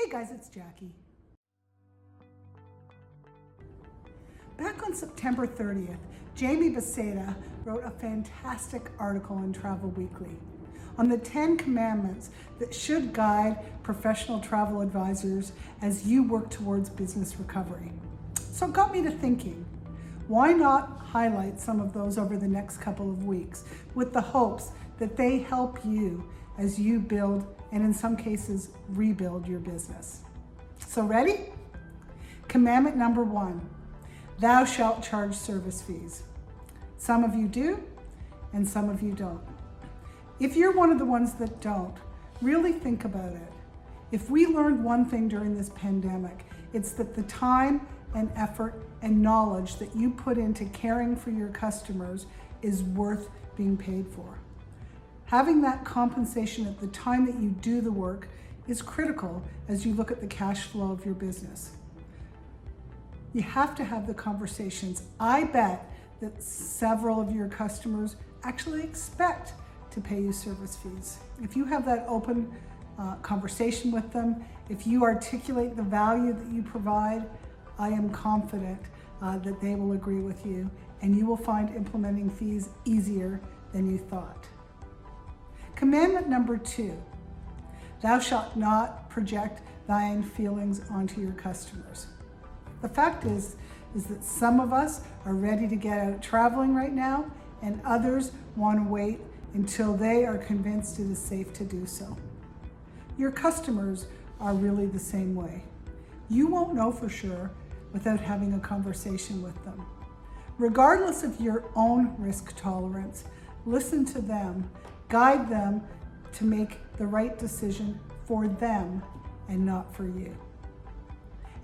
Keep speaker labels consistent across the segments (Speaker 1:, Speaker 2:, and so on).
Speaker 1: Hey guys, it's Jackie. Back on September 30th, Jamie Becerra wrote a fantastic article in Travel Weekly on the 10 commandments that should guide professional travel advisors as you work towards business recovery. So it got me to thinking, why not highlight some of those over the next couple of weeks with the hopes that they help you as you build and in some cases rebuild your business. So ready? Commandment number 1, thou shalt charge service fees. Some of you do and some of you don't. If you're one of the ones that don't, really think about it. If we learned one thing during this pandemic, it's that the time and effort and knowledge that you put into caring for your customers is worth being paid for. Having that compensation at the time that you do the work is critical as you look at the cash flow of your business. You have to have the conversations. I bet that several of your customers actually expect to pay you service fees. If you have that open conversation with them, if you articulate the value that you provide, I am confident that they will agree with you and you will find implementing fees easier than you thought. Commandment number 2, thou shalt not project thine feelings onto your customers. The fact is that some of us are ready to get out traveling right now and others want to wait until they are convinced it is safe to do so. Your customers are really the same way. You won't know for sure without having a conversation with them. Regardless of your own risk tolerance, listen to them, guide them to make the right decision for them and not for you.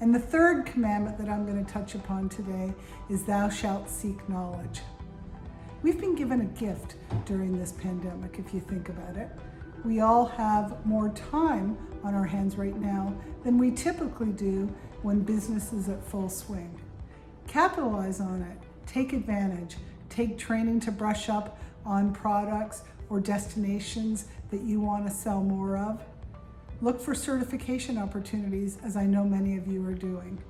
Speaker 1: And the third commandment that I'm going to touch upon today is thou shalt seek knowledge. We've been given a gift during this pandemic, if you think about it. We all have more time on our hands right now than we typically do when business is at full swing. Capitalize on it, take advantage, take training to brush up on products or destinations that you want to sell more of. Look for certification opportunities, as I know many of you are doing.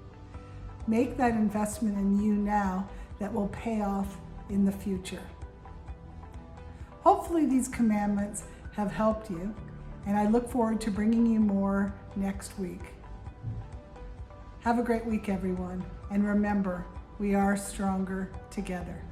Speaker 1: Make that investment in you now that will pay off in the future. Hopefully these commandments have helped you, and I look forward to bringing you more next week. Have a great week, everyone, and remember, we are stronger together.